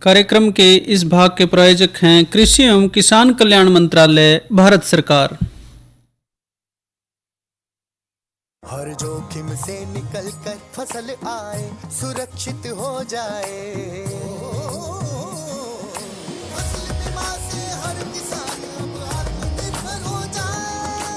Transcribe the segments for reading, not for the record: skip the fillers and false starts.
कार्यक्रम के इस भाग के प्रायोजक हैं कृषि एवं किसान कल्याण मंत्रालय, भारत सरकार। हर जोखिम से निकल कर फसल आए, सुरक्षित हो जाए। फसल बीमा से हर किसान अब आत्मनिर्भर हो जाए।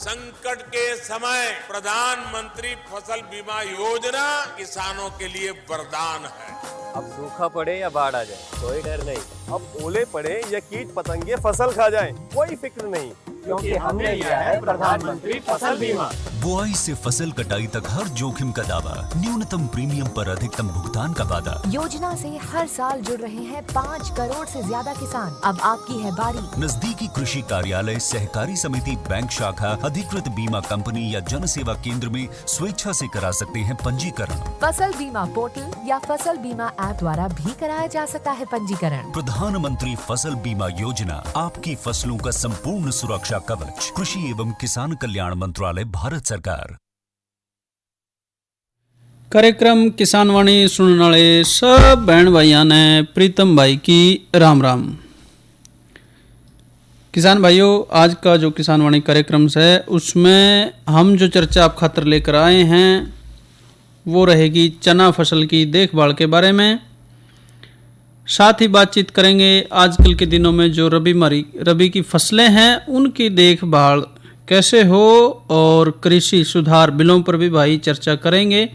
संकट के समय प्रधानमंत्री फसल बीमा योजना किसानों के लिए वरदान है। अब सूखा पड़े या बाढ़ आ जाए कोई डर नहीं, अब ओले पड़े या कीट पतंगे फसल खा जाए कोई फिक्र नहीं, क्योंकि हमने लिया है प्रधानमंत्री फसल बीमा। बुआई से फसल कटाई तक हर जोखिम का दावा, न्यूनतम प्रीमियम पर अधिकतम भुगतान का वादा। योजना से हर साल जुड़ रहे हैं 5 करोड़ से ज्यादा किसान। अब आपकी है बारी। नजदीकी कृषि कार्यालय, सहकारी समिति, बैंक शाखा, अधिकृत बीमा कंपनी या जन सेवा केंद्र में स्वेच्छा से करा सकते हैं पंजीकरण। फसल बीमा पोर्टल या फसल बीमा ऐप द्वारा भी कराया जा सकता है पंजीकरण। प्रधानमंत्री फसल बीमा योजना, आपकी फसलों का संपूर्ण सुरक्षा कवच। कृषि एवं किसान कल्याण मंत्रालय, भारत सरकार। कार्यक्रम किसान वाणी सुनने वाले सब बहन भाइयों ने प्रीतम भाई की राम राम। किसान भाइयों, आज का जो किसान वाणी कार्यक्रम है उसमें हम जो चर्चा आप खातर लेकर आए हैं वो रहेगी चना फसल की देखभाल के बारे में। साथ ही बातचीत करेंगे आजकल के दिनों में जो रबी की फसलें हैं उनकी देखभाल कैसे हो, और कृषि सुधार बिलों पर भी भाई चर्चा करेंगे।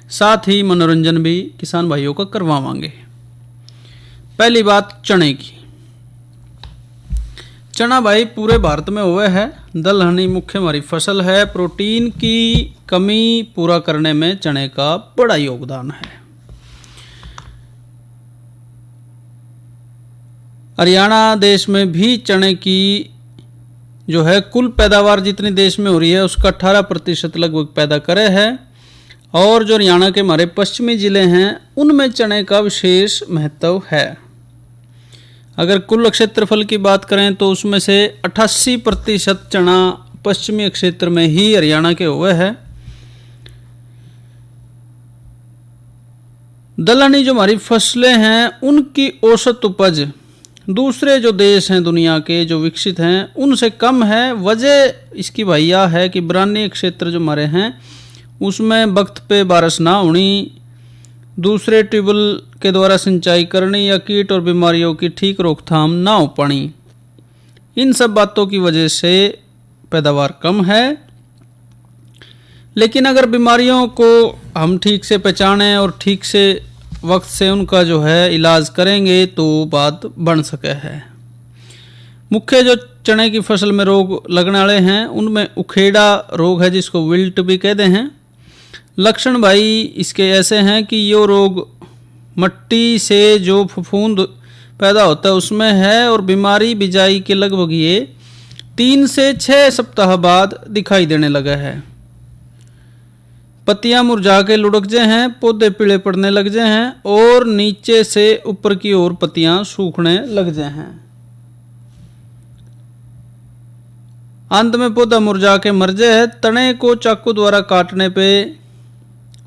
साथ ही मनोरंजन भी किसान भाइयों का करवावांगे। पहली बात चने की। चना भाई पूरे भारत में हुए है दलहनी मुख्य हमारी फसल है। प्रोटीन की कमी पूरा करने में चने का बड़ा योगदान है। हरियाणा देश में भी चने की जो है कुल पैदावार जितनी देश में हो रही है उसका 18% लगभग पैदा करे है। और जो हरियाणा के हमारे पश्चिमी जिले हैं उनमें चने का विशेष महत्व है। अगर कुल क्षेत्रफल की बात करें तो उसमें से 88% चना पश्चिमी क्षेत्र में ही हरियाणा के हुए हैं। दलहनी जो हमारी फसलें हैं उनकी औसत उपज दूसरे जो देश हैं दुनिया के जो विकसित हैं उनसे कम है। वजह इसकी भैया है कि बरानी क्षेत्र जो हमारे हैं उसमें वक्त पे बारिश ना होनी, दूसरे ट्यूबवेल के द्वारा सिंचाई करनी या कीट और बीमारियों की ठीक रोकथाम ना हो पानी, इन सब बातों की वजह से पैदावार कम है। लेकिन अगर बीमारियों को हम ठीक से पहचानें और ठीक से वक्त से उनका जो है इलाज करेंगे तो बात बन सके है। मुख्य जो चने की फसल में रोग लगने वाले हैं उनमें उखेड़ा रोग है जिसको विल्ट भी कहते हैं। लक्षण भाई इसके ऐसे हैं कि ये रोग मिट्टी से जो फफूंद पैदा होता है उसमें है और बीमारी बिजाई के लगभग ये 3 से 6 सप्ताह बाद दिखाई देने लगा है। पत्तियां मुरझा के लुढ़क जाए हैं, पौधे पीले पड़ने लग जाए हैं और नीचे से ऊपर की ओर पत्तियां सूखने लग जाए हैं। अंत में पौधा मुरझा के मर जाए। तने को चाकू द्वारा काटने पे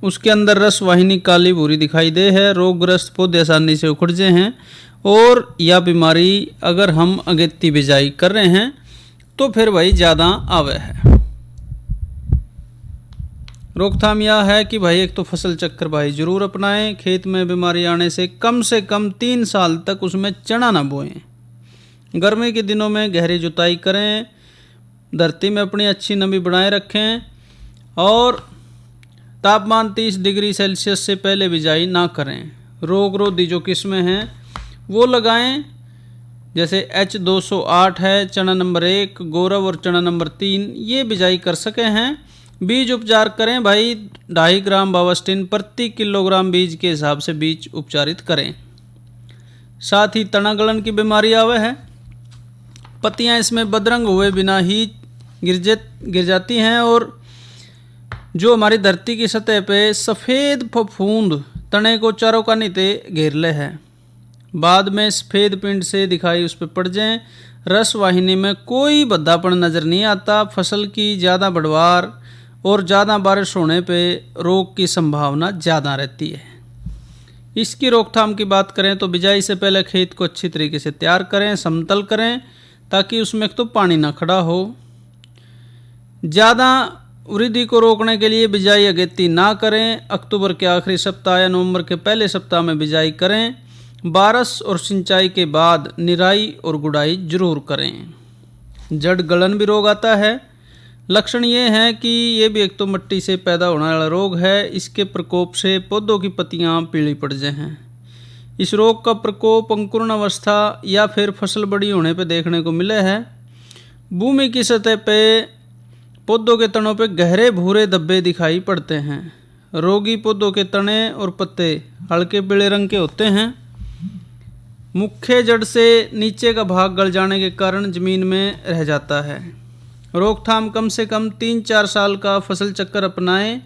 उसके अंदर रस वाहिनी काली भूरी दिखाई दे है। रोगग्रस्त पौधे आसानी से उखड़ जाए हैं और यह बीमारी अगर हम अगेती बिजाई कर रहे हैं तो फिर भाई ज़्यादा आवे है। रोकथाम यह है कि भाई एक तो फसल चक्कर भाई जरूर अपनाएं। खेत में बीमारी आने से कम 3 साल तक उसमें चना ना बोएं। गर्मी के दिनों में गहरी जुताई करें, धरती में अपनी अच्छी नमी बनाए रखें और तापमान 30 डिग्री सेल्सियस से पहले बिजाई ना करें। रोगरोधी जो किस्में हैं वो लगाएं, जैसे H208 है, चना नंबर 1, गौरव और चना नंबर 3 ये बिजाई कर सके हैं। बीज उपचार करें भाई 2.5 ग्राम बावस्टिन प्रति किलोग्राम बीज के हिसाब से बीज उपचारित करें। साथ ही तना गलन की बीमारी आवे है। पत्तियां इसमें बदरंग हुए बिना ही गिर जाती हैं और जो हमारी धरती की सतह पे सफ़ेद फफूंद तने को चारों का नीचे घेर ले है। बाद में सफ़ेद पिंड से दिखाई उस पर पड़ जाएं। रस वाहिनी में कोई भद्दापन नज़र नहीं आता। फसल की ज़्यादा बढ़वार और ज़्यादा बारिश होने पे रोग की संभावना ज़्यादा रहती है। इसकी रोकथाम की बात करें तो बिजाई से पहले खेत को अच्छी तरीके से तैयार करें, समतल करें ताकि उसमें तो पानी ना खड़ा हो। ज़्यादा वृद्धि को रोकने के लिए बिजाई अगेती ना करें। अक्टूबर के आखिरी सप्ताह या नवंबर के पहले सप्ताह में बिजाई करें। बारिश और सिंचाई के बाद निराई और गुड़ाई जरूर करें। जड़ गलन भी रोग आता है। लक्षण ये हैं कि ये भी एक तो मिट्टी से पैदा होने वाला रोग है। इसके प्रकोप से पौधों की पत्तियां पीली पड़ जाए हैं। इस रोग का प्रकोप अंकुरण अवस्था या फिर फसल बड़ी होने पर देखने को मिले है। भूमि की सतह पे पौधों के तनों पे गहरे भूरे धब्बे दिखाई पड़ते हैं। रोगी पौधों के तने और पत्ते हल्के पीले रंग के होते हैं। मुख्य जड़ से नीचे का भाग गल जाने के कारण जमीन में रह जाता है। रोकथाम कम से कम 3-4 साल का फसल चक्कर अपनाएं।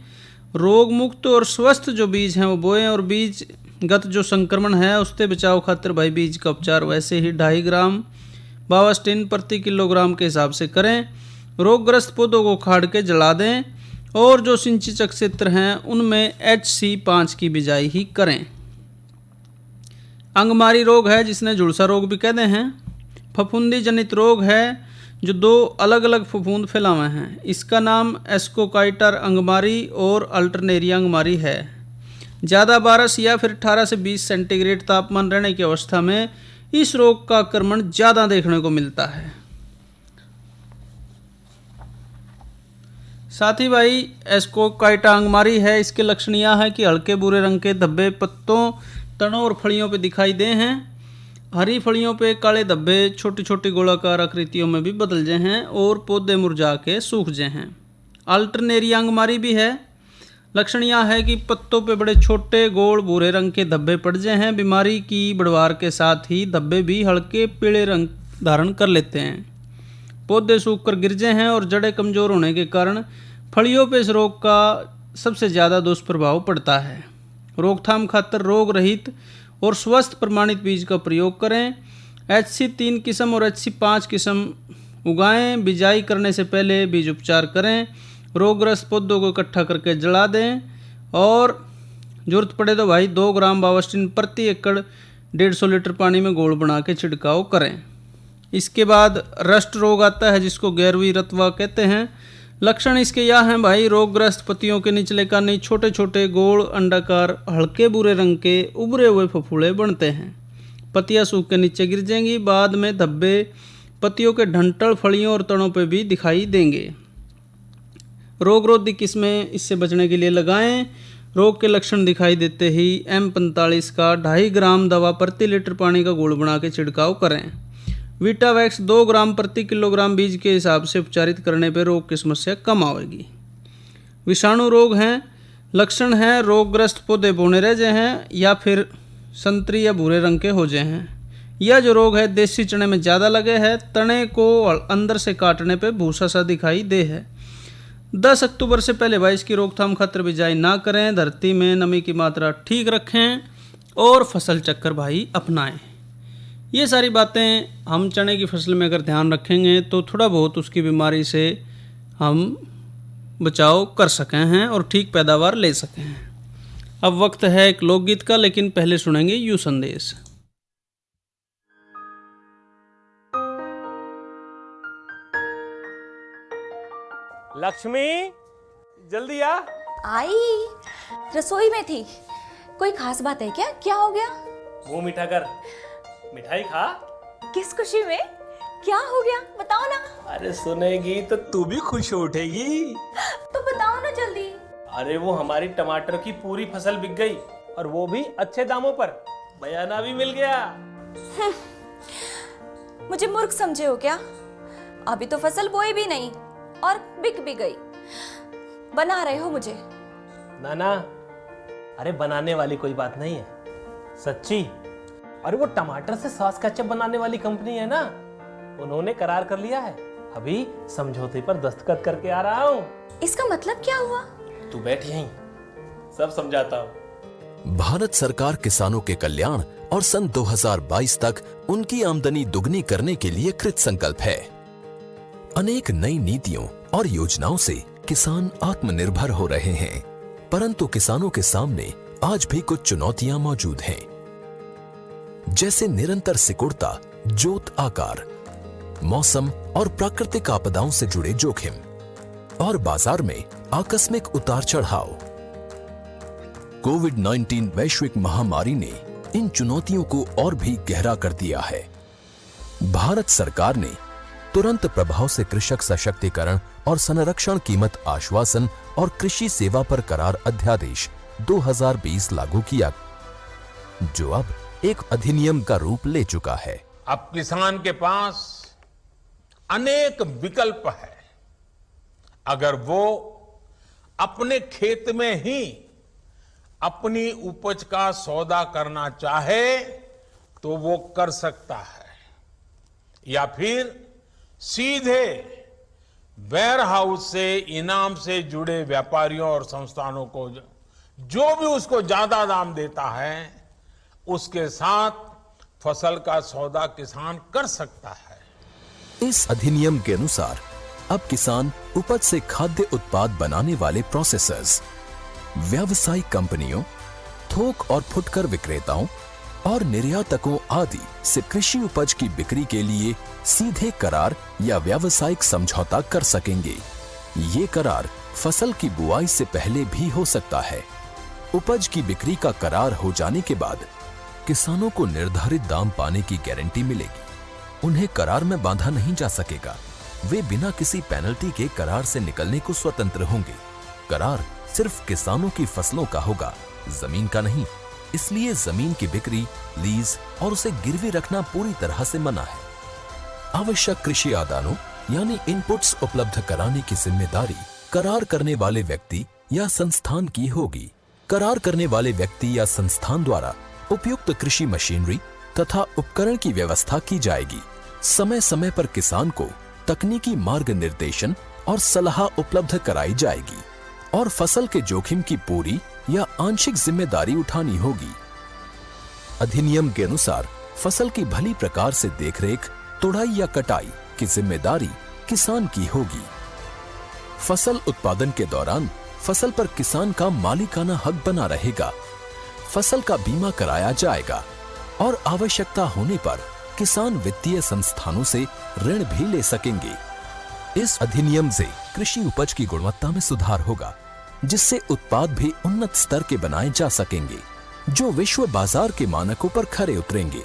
रोग मुक्त और स्वस्थ जो बीज हैं वो बोएं और बीजगत जो संक्रमण है उससे बचाव खातिर भाई बीज का उपचार वैसे ही 2.5 ग्राम बावास्टिन प्रति किलोग्राम के हिसाब से करें। रोगग्रस्त पौधों को खाड़ के जला दें और जो सिंचित क्षेत्र हैं उनमें HC5 की बिजाई ही करें। अंगमारी रोग है जिसने झुलसा रोग भी कहते हैं। फफूंदी जनित रोग है जो 2 अलग अलग फफूंद फैलावे हैं। इसका नाम एस्कोकाइटर अंगमारी और अल्टरनेरिया अंगमारी है। ज़्यादा बारिश या फिर 18 से 20 सेंटीग्रेड तापमान रहने की अवस्था में इस रोग का आक्रमण ज़्यादा देखने को मिलता है। साथ ही भाई एस्कोकाइटा अंगमारी है। इसके लक्षण यह है कि हल्के भूरे रंग के धब्बे पत्तों, तनों और फलियों पे दिखाई दे हैं। हरी फलियों पे काले धब्बे छोटी छोटी गोलाकार आकृतियों में भी बदल जाए हैं और पौधे मुरझा के सूख जाए हैं। अल्टरनेरिया अंगमारी भी है। लक्षण यह है कि पत्तों पे बड़े छोटे गोल भूरे रंग के धब्बे पड़ जाए हैं। बीमारी की बढ़वार के साथ ही धब्बे भी हल्के पीले रंग धारण कर लेते हैं। पौधे सूख कर गिर जाए हैं और जड़ें कमज़ोर होने के कारण फलियों पे इस रोग का सबसे ज़्यादा दुष्प्रभाव पड़ता है। रोकथाम खातिर रोग रहित और स्वस्थ प्रमाणित बीज का प्रयोग करें। HC3 किस्म और HC5 किस्म उगाएं। बिजाई करने से पहले बीज उपचार करें। रोगग्रस्त पौधों को इकट्ठा करके जला दें और जरूरत पड़े तो भाई 2 ग्राम बावास्टिन प्रति एकड़ 150 लीटर पानी में घोल बना के छिड़काव करें। इसके बाद रस्ट रोग आता है जिसको गैरवी रतवा कहते हैं। लक्षण इसके यह हैं भाई, रोगग्रस्त पत्तियों के निचले कानी छोटे छोटे गोल अंडाकार हल्के भूरे रंग के उभरे हुए फफूले बनते हैं। पत्तियां सूख के नीचे गिर जाएंगी। बाद में धब्बे पत्तियों के डंठल, फलियों और तनों पर भी दिखाई देंगे। रोगरोधी किस्में इससे बचने के लिए लगाएं। रोग के लक्षण दिखाई देते ही M45 का 2.5 ग्राम दवा प्रति लीटर पानी का घोल बना के छिड़काव करें। वीटावैक्स 2 ग्राम प्रति किलोग्राम बीज के हिसाब से उपचारित करने पर रोग की समस्या कम आएगी। विषाणु रोग हैं। लक्षण हैं रोगग्रस्त पौधे बौने रह जाए हैं या फिर संतरी या भूरे रंग के हो जाए हैं। यह जो रोग है देसी चने में ज़्यादा लगे है। तने को अंदर से काटने पर भूसा सा दिखाई दे है। 10 अक्टूबर से पहले भाई इसकी रोकथाम खातिर बिजाई ना करें। धरती में नमी की मात्रा ठीक रखें और फसल चक्कर भाई अपनाएं। ये सारी बातें हम चने की फसल में अगर ध्यान रखेंगे तो थोड़ा बहुत उसकी बीमारी से हम बचाव कर सके हैं और ठीक पैदावार ले सकें हैं। अब वक्त है एक लोकगीत का, लेकिन पहले सुनेंगे यू संदेश। लक्ष्मी जल्दी आ। आई रसोई में थी। कोई खास बात है क्या? क्या हो गया? मुंह मीठा कर, मिठाई खा। किस खुशी में? क्या हो गया बताओ ना। अरे सुनेगी तो तू भी खुश हो उठेगी। तो बताओ ना जल्दी। अरे वो हमारी टमाटर की पूरी फसल बिक गई और वो भी अच्छे दामों पर। बयाना भी मिल गया। मुझे मूर्ख समझे हो क्या? अभी तो फसल बोई भी नहीं और बिक भी गई। बना रहे हो मुझे? ना ना, अरे बनाने वाली कोई बात नहीं है, सच्ची। अरे वो टमाटर से सॉस केचप बनाने वाली कंपनी है ना, उन्होंने करार कर लिया है। अभी समझौते पर दस्तखत करके आ रहा हूँ। इसका मतलब क्या हुआ? तू बैठ यहीं, सब समझाता हूँ। भारत सरकार किसानों के कल्याण और सन 2022 तक उनकी आमदनी दुगनी करने के लिए कृत संकल्प है। अनेक नई नीतियों और योजनाओं से किसान आत्मनिर्भर हो रहे हैं, परंतु किसानों के सामने आज भी कुछ चुनौतियां मौजूद हैं, जैसे निरंतर सिकुड़ता जोत आकार, मौसम और प्राकृतिक आपदाओं से जुड़े जोखिम और बाजार में आकस्मिक उतार चढ़ाव। कोविड-19 वैश्विक महामारी ने इन चुनौतियों को और भी गहरा कर दिया है। भारत सरकार ने तुरंत प्रभाव से कृषक सशक्तिकरण और संरक्षण कीमत आश्वासन और कृषि सेवा पर करार अध्यादेश 2020 लागू किया, जो अब एक अधिनियम का रूप ले चुका है। अब किसान के पास अनेक विकल्प है। अगर वो अपने खेत में ही अपनी उपज का सौदा करना चाहे तो वो कर सकता है, या फिर सीधे वेयर हाउस से इनाम से जुड़े व्यापारियों और संस्थानों को जो भी उसको ज्यादा दाम देता है उसके साथ फसल का सौदा किसान कर सकता है। इस अधिनियम के अनुसार अब किसान उपज से खाद्य उत्पाद बनाने वाले प्रोसेसर्स, व्यावसायिक कंपनियों, थोक और फुटकर विक्रेताओं और निर्यातकों आदि से कृषि उपज की बिक्री के लिए सीधे करार या व्यावसायिक समझौता कर सकेंगे। ये करार फसल की बुआई से पहले भी हो सकता है। उपज की बिक्री का करार हो जाने के बाद किसानों को निर्धारित दाम पाने की गारंटी मिलेगी। उन्हें करार में बांधा नहीं जा सकेगा। वे बिना किसी पेनल्टी के करार से निकलने को स्वतंत्र होंगे। करार सिर्फ किसानों की फसलों का होगा, जमीन का नहीं। इसलिए जमीन की बिक्री, लीज और उसे गिरवी रखना पूरी तरह से मना है। आवश्यक कृषि आदानों यानी इनपुट्स उपलब्ध कराने की जिम्मेदारी करार करने वाले व्यक्ति या संस्थान की होगी। करार करने वाले व्यक्ति या संस्थान द्वारा उपयुक्त कृषि मशीनरी तथा उपकरण की व्यवस्था की जाएगी। समय समय पर किसान को तकनीकी मार्ग निर्देशन और सलाह उपलब्ध कराई जाएगी और फसल के जोखिम की पूरी या आंशिक जिम्मेदारी उठानी होगी। अधिनियम के अनुसार फसल की भली प्रकार से देखरेख, तुड़ाई या कटाई की जिम्मेदारी किसान की होगी। फसल उत्पादन के दौरान फसल पर किसान का मालिकाना हक बना रहेगा। फसल का बीमा कराया जाएगा और आवश्यकता होने पर किसान वित्तीय संस्थानों से ऋण भी ले सकेंगे। इस अधिनियम से कृषि उपज की गुणवत्ता में सुधार होगा, जिससे उत्पाद भी उन्नत स्तर के बनाए जा सकेंगे, जो विश्व बाजार के मानकों पर खरे उतरेंगे।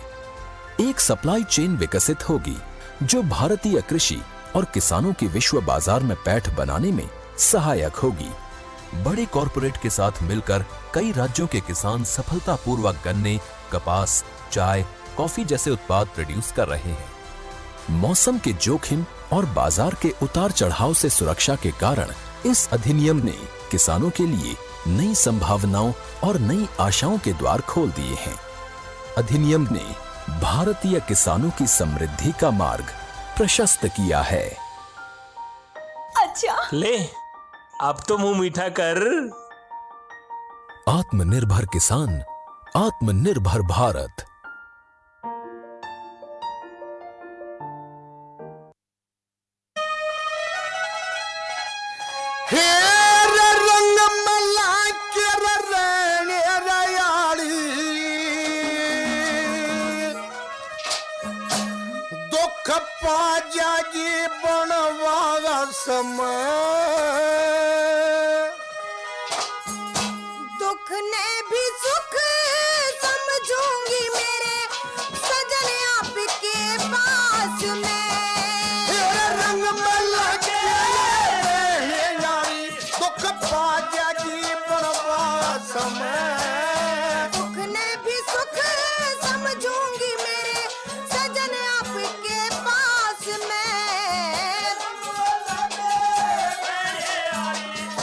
एक सप्लाई चेन विकसित होगी, जो भारतीय कृषि और किसानों की विश्व बाजार में पैठ बनाने में सहायक होगी। बड़े कॉरपोरेट के साथ मिलकर कई राज्यों के किसान सफलतापूर्वक गन्ने, कपास, चाय, कॉफी जैसे उत्पाद प्रोड्यूस कर रहे हैं। मौसम के जोखिम और बाजार के उतार चढ़ाव से सुरक्षा के कारण इस अधिनियम ने किसानों के लिए नई संभावनाओं और नई आशाओं के द्वार खोल दिए हैं। अधिनियम ने भारतीय किसानों की समृद्धि का मार्ग प्रशस्त किया है। अच्छा, ले अब तो मुंह मीठा कर। आत्मनिर्भर किसान, आत्मनिर्भर भारत। दुख ने भी सुख समझूंगी मेरे सजन आपके पास में। रंग मला के यारी दुख पा जागी बनवास में। दुख ने भी सुख समझूंगी मेरे सजन आपके पास में।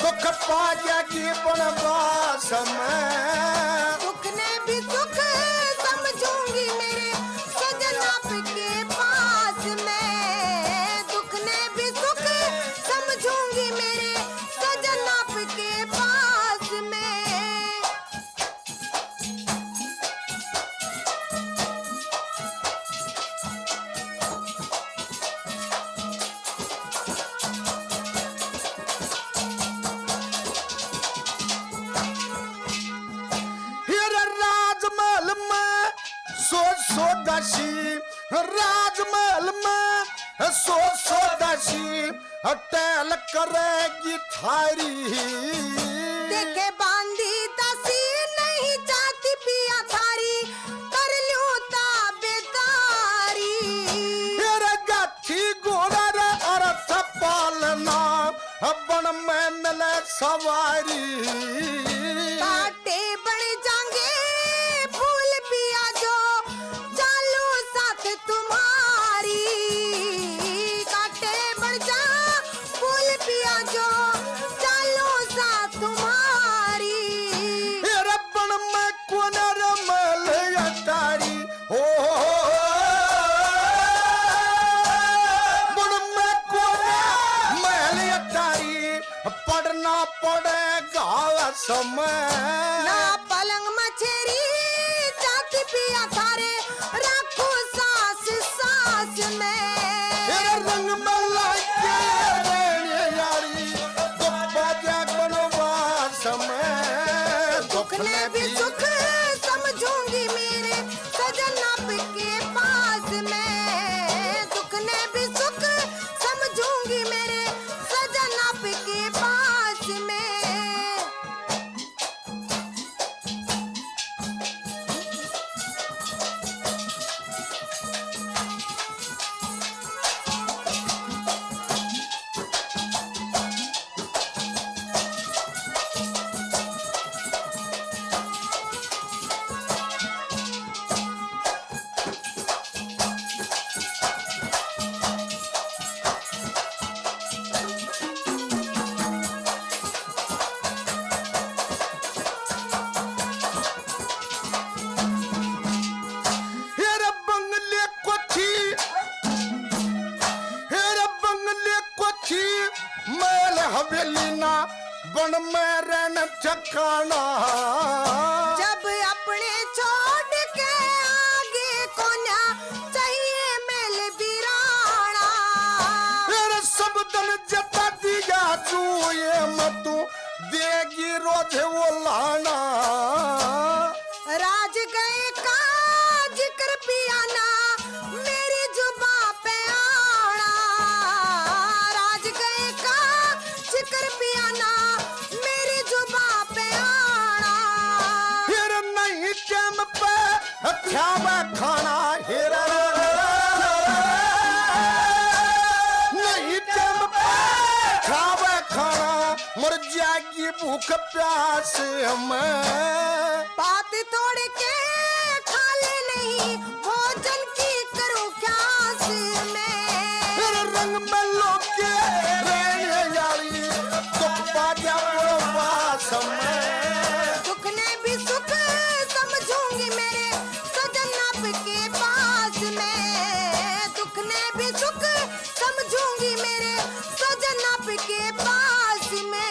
दुख पा जागी बनवास में। दुख ने भी सुख समझूंगी मेरे सजन आपके पास में। दुख ने भी सुख समझूंगी मेरे सजन आपके पास में। दासी राजमहल में सौ दासी टहल करेगी थारी देखे बांधी दासी नहीं चाहती पिया थारी कर लूं ताबेदारी तेरे गाठी घोड़ा रे अर्थ पालना बन में मिले सवारी काटे बन जाएंगे फूल पिया जो चालू साथ तुम्हारी काटे बन जा फूल पिया जो चालू साथ तुम्हारी तेरे बन में कौन रमल अटारी हो बन में कौन महल अटारी पढ़ना पड़ेगा समय ना पलंग मछेरी जाती पिया थारे रखो सास सास में तेरे रंग में लाके रेणी यारी तो बाजा बनवास में दुख ने भी सुख समझूंगी मेरे सजन आपके पास में दुख ने भी सुख समझूंगी मेरे सजन आपके पास में हेरे बंगले को थी महल हवेली ना बन में रहना ठिकाना जब अपने छोड़ के आगे कोना चाहिए मेल बिराना तेरे सब दन जता दिया तू ये मतू देगी रोज वो लाना राज गए का जिक्र पियाना मेरी जुबां पे आना राज गए का जिक्र पियाना मेरी जुबां पे आना फिर नहीं टाइम पे खावा खाना हेरा नहीं टाइम पे खावा खाना मर जाएगी भूख प्यास हमें बात तोड़ के खा ले नहीं भोजन की करूं क्या मैं फिर रंग में लोके रहने यारी तो बाजा वास में दुख ने भी सुख समझूंगी मेरे सजन आपके पास में दुख ने भी सुख समझूंगी मेरे सजन आपके पास में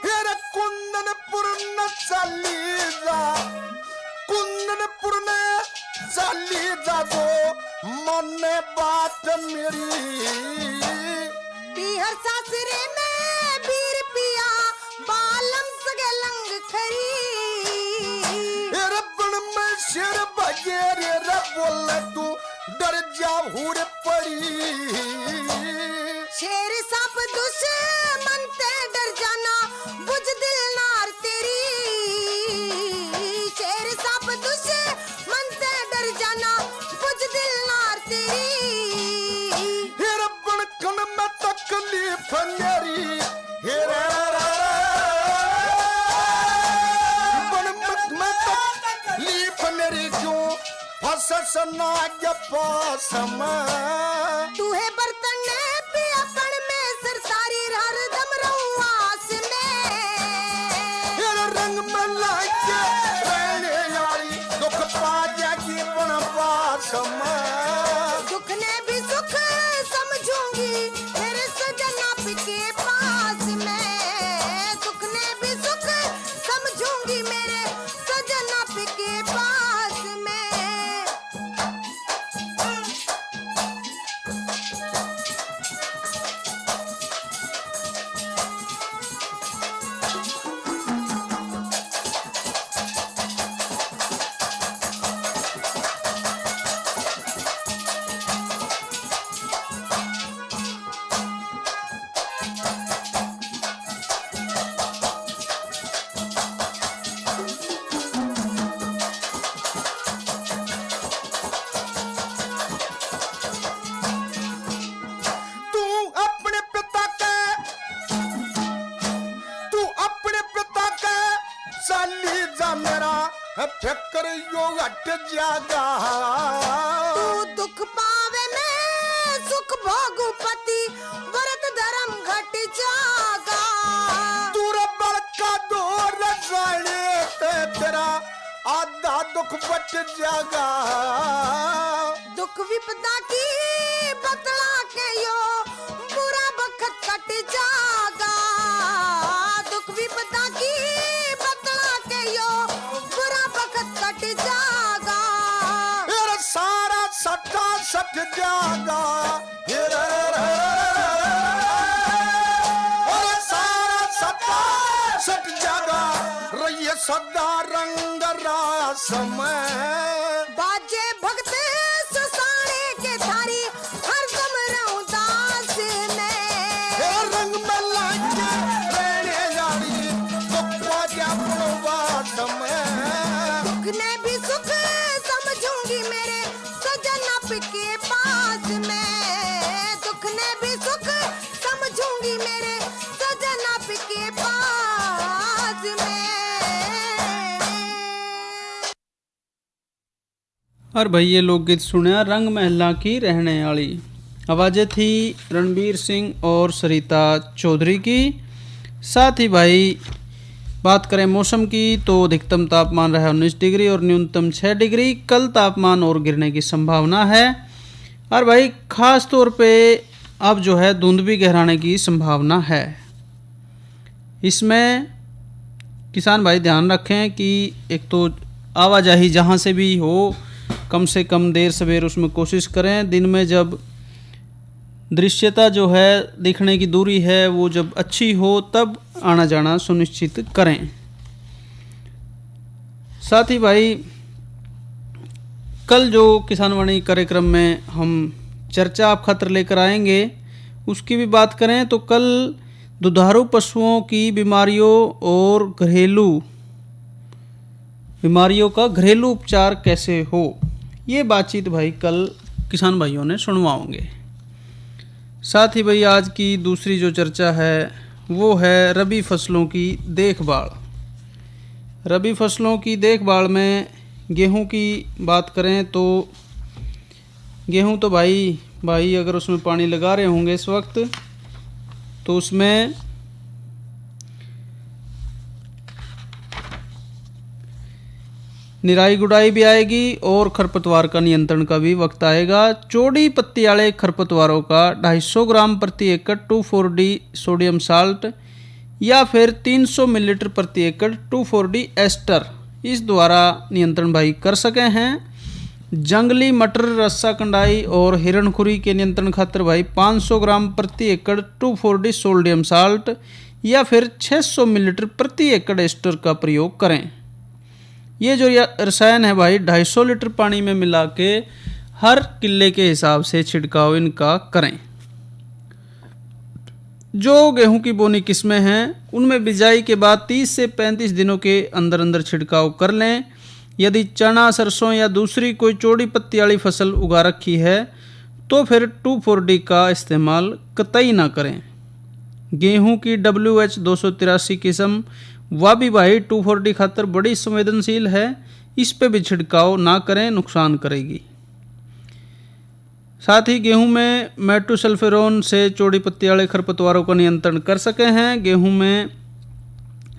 हेरे कुंदनपुर न चली जा दो मन बात मेरी पीहर सासरे में बीर पिया बालम सगे लंग खरी रबन में शेर बगेरे रे बोले तू डर जा हुर पड़ी शेर सांप दुश्मन ते डर जाना बुझ दिल नार तेरी शेर सांप दुश्मन ते डर जाना बुझ दिल नार तेरी रबन कन में तकलीफ मेरी में तकलीफ मेरी क्यों फंस ना के पास में तू है बर्तन ने पिया कण में सरसारी हर दम रहूं आस में तेरे रंग में लाके रहने यारी दुख पा जाएगी बन पास में दुख ने भी सुख समझूंगी मेरे सजन आपके पास में दुख ने भी सुख समझूंगी मेरे सजन आपके पास में फिक्र यो हट जागा। तू दुख पावे में सुख भोगुपति व्रत धर्म घट जागा। दूर बड़का दूर जाने ते तेरा आधा दुख बच जागा। दुख विपदा की बतला के यो बुरा बखत कट जागा। दुख विपदा की बतला के यो बुरा बखत कट जागा। फिर सारा सट्टा सट जागा। और सारा सट्टा सट जागा। रहिए सदा रंग रास में बाजे भगत सुसाने के थारी हर दम रहूं दास में। रंग में लागे रहने जारी दुख जा प्रवास में। दुख ने भी सुख समझूंगी मेरे सजन आपके पास में। दुख ने भी सुख समझूंगी मेरे सजन आपके पास में। और भाई ये लोकगीत सुने रंग महला की रहने वाली। आवाज़ें थी रणबीर सिंह और सरिता चौधरी की। साथ ही भाई बात करें मौसम की तो अधिकतम तापमान रहा 19 डिग्री और न्यूनतम 6 डिग्री। कल तापमान और गिरने की संभावना है। और भाई ख़ास तौर पे अब जो है धुंध भी गहराने की संभावना है। इसमें किसान भाई ध्यान रखें कि एक तो आवाजाही जहाँ से भी हो कम से कम देर सवेर उसमें कोशिश करें। दिन में जब दृश्यता जो है दिखने की दूरी है वो जब अच्छी हो तब आना जाना सुनिश्चित करें। साथ ही भाई कल जो किसानवाणी कार्यक्रम में हम चर्चा आप खातर लेकर आएंगे उसकी भी बात करें तो कल दुधारू पशुओं की बीमारियों और घरेलू बीमारियों का घरेलू उपचार कैसे हो, ये बातचीत भाई कल किसान भाइयों ने सुनवाओगे। साथ ही भाई आज की दूसरी जो चर्चा है वो है रबी फसलों की देखभाल। रबी फसलों की देखभाल में गेहूं की बात करें तो गेहूं तो भाई अगर उसमें पानी लगा रहे होंगे इस वक्त तो उसमें निराई गुड़ाई भी आएगी और खरपतवार का नियंत्रण का भी वक्त आएगा। चौड़ी पत्ती वाले खरपतवारों का 250 ग्राम प्रति एकड़ 2,4-D सोडियम साल्ट या फिर 300 मिलीलीटर प्रति एकड़ 2,4-D एस्टर इस द्वारा नियंत्रण भाई कर सके हैं। जंगली मटर, रस्सा कंडाई और हिरणखुरी के नियंत्रण खातिर भाई 500 ग्राम प्रति एकड़ 2,4-D सोडियम साल्ट या फिर 600 मिलीलीटर प्रति एकड़ एस्टर का प्रयोग करें। ये जो रसायन है भाई 250 लीटर पानी में मिला के हर किले के हिसाब से छिड़काव इनका करें। जो गेहूं की बोनी किस्में हैं उनमें बिजाई के बाद 30 से 35 दिनों के अंदर अंदर छिड़काव कर लें। यदि चना, सरसों या दूसरी कोई चौड़ी पत्ती वाली फसल उगा रखी है तो फिर 2,4-D का इस्तेमाल कतई ना करें। गेहूं की WH 283 किस्म वह भी भाई 2,4-D खातर बड़ी संवेदनशील है, इस पे भी छिड़काव ना करें, नुकसान करेगी। साथ ही गेहूं में मेटोसल्फेरोन से चौड़ी पत्ती वाले खरपतवारों का नियंत्रण कर सके हैं। गेहूं में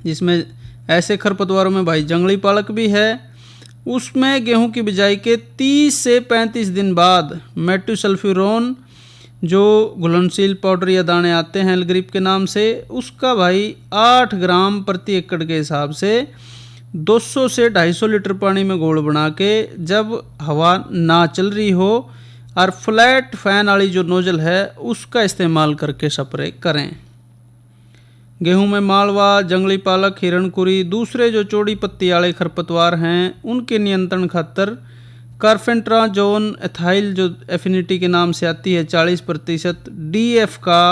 जिसमें ऐसे खरपतवारों में भाई जंगली पालक भी है उसमें गेहूं की बिजाई के 30 से 35 दिन बाद मेटोसल्फेरोन जो घुलनशील पाउडर या दाने आते हैं एलग्रिप के नाम से उसका भाई 8 ग्राम प्रति एकड़ के हिसाब से 200 से 250 लीटर पानी में घोल बना के जब हवा ना चल रही हो और फ्लैट फैन वाली जो नोजल है उसका इस्तेमाल करके स्प्रे करें। गेहूं में मालवा, जंगली पालक, हिरणकुरी, दूसरे जो चौड़ी पत्ती वाले खरपतवार हैं उनके नियंत्रण खातर कार्फेंट्राजोन एथाइल जो एफिनिटी के नाम से आती है 40% DF का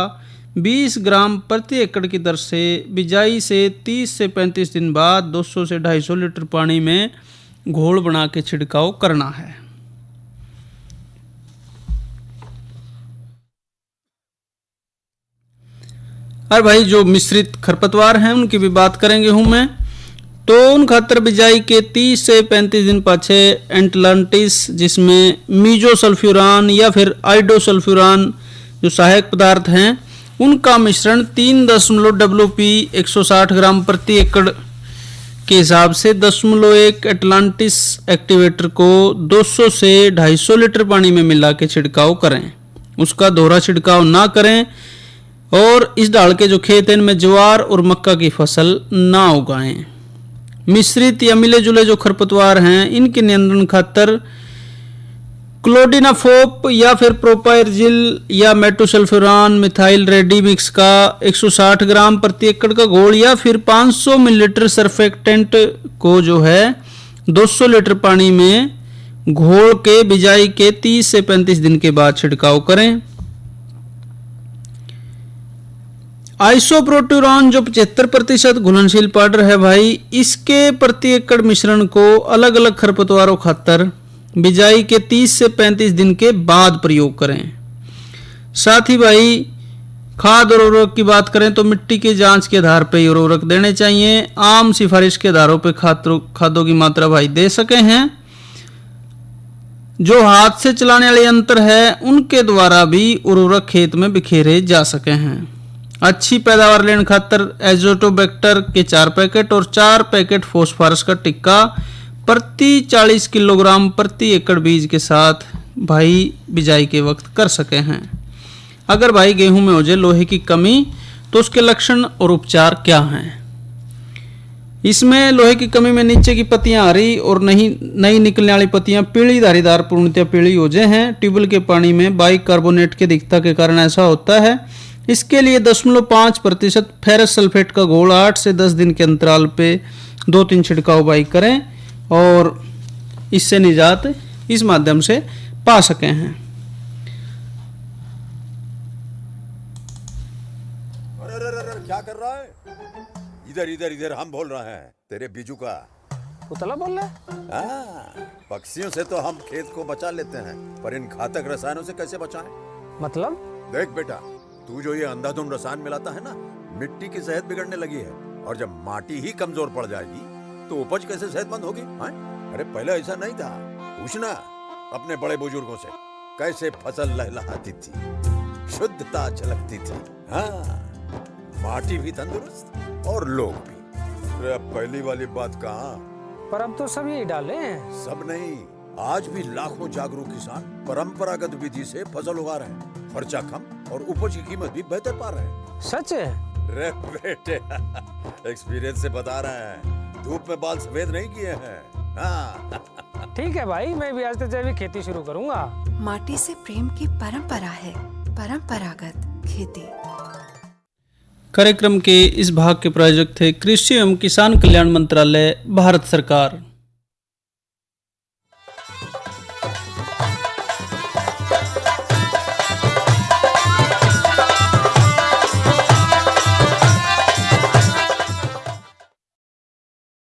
20 ग्राम प्रति एकड़ की दर से बिजाई से 30 से 35 दिन बाद 200 से 250 लीटर पानी में घोल बना के छिड़काव करना है। और भाई जो मिश्रित खरपतवार हैं उनकी भी बात करेंगे। गेहूं में तो उन खातर बिजाई के 30 से 35 दिन पाछे एंटलांटिस, जिसमें मीजोसल्फ्यूरान या फिर आइडोसल्फ्यूरान जो सहायक पदार्थ हैं उनका मिश्रण 3 WP 160 ग्राम प्रति एकड़ के हिसाब से 0.1 एटलांटिस एक्टिवेटर को 200 से 250 लीटर पानी में मिला के छिड़काव करें। उसका दोहरा छिड़काव ना करें और इस डाल के जो खेत हैं इनमें ज्वार और मक्का की फसल ना उगाएं। मिश्रित या मिले जुले जो खरपतवार हैं इनके नियंत्रण खातर क्लोडिनाफोप या फिर प्रोपायरजिल या मेटोसल्फ्यूरान मिथाइल रेडी मिक्स का 160 ग्राम प्रति एकड़ का घोल या फिर 500 मिलीलीटर सर्फेक्टेंट को जो है 200 लीटर पानी में घोल के बिजाई के 30 से 35 दिन के बाद छिड़काव करें। आइसोप्रोट्यूरॉन जो 75% घुलनशील पाउडर है भाई, इसके प्रति एकड़ मिश्रण को अलग अलग खरपतवारों खातर बिजाई के 30 से 35 दिन के बाद प्रयोग करें। साथ ही भाई खाद और उर्वरक की बात करें तो मिट्टी की जांच के आधार पर उर्वरक देने चाहिए। आम सिफारिश के आधारों पर खादों की मात्रा भाई दे सके हैं। जो हाथ से चलाने वाले यंत्र है उनके द्वारा भी उर्वरक खेत में बिखेरे जा सके हैं। अच्छी पैदावार लेने खातर एजोटोबैक्टर के 4 पैकेट और 4 पैकेट फॉस्फोरस का टिक्का प्रति 40 किलोग्राम प्रति एकड़ बीज के साथ भाई बिजाई के वक्त कर सके हैं। अगर भाई गेहूं में हो जाए लोहे की कमी तो उसके लक्षण और उपचार क्या हैं? इसमें लोहे की कमी में नीचे की पत्तियां हरी और नई निकलने वाली पत्तियां पीली धारीदार पूर्णतः पीली हो जाए हैं। ट्यूबवेल के पानी में बाइकार्बोनेट की अधिकता के कारण ऐसा होता है। इसके लिए 0.5% फेरस सल्फेट का घोल 8 से 10 दिन के अंतराल पे 2-3 छिड़काव बाई करें और इससे निजात इस माध्यम से पा सके हैं। अरे क्या कर रहा है? इधर इधर इधर हम बोल रहे हैं तेरे बीजू का। उतला बोल रहा है? हाँ, पक्षियों से तो हम खेत को बचा लेते हैं, पर इन घातक रसायनों से कैसे बचाएं? मतलब? देख बेटा, तू जो ये अंधाधुंध रसायन मिलाता है ना, मिट्टी की सेहत बिगड़ने लगी है और जब माटी ही कमजोर पड़ जाएगी तो उपज कैसे सेहतमंद होगी? हाँ? अरे पहले ऐसा नहीं था। पूछना अपने बड़े बुजुर्गों से, कैसे फसल लहलहाती थी, शुद्धता झलकती थी। हाँ, माटी भी तंदुरुस्त और लोग भी। अरे अब पहली वाली बात कहाँ? पर अब तो सब यही डाले हैं। सब नहीं, आज भी लाखों जागरूक किसान परंपरागत विधि से फसल उगा रहे हैं। खर्चा कम और उपज की कीमत भी बेहतर पा रहे हैं। सच है? रे बेटे, एक्सपीरियंस से बता रहे हैं, धूप में बाल सफेद नहीं किए हैं। हाँ। ठीक है भाई, मैं भी आज से जैविक खेती शुरू करूंगा। माटी से प्रेम की परंपरा है, परंपरागत खेती। कार्यक्रम के इस भाग के प्रायोजक थे कृषि एवं किसान कल्याण मंत्रालय, भारत सरकार।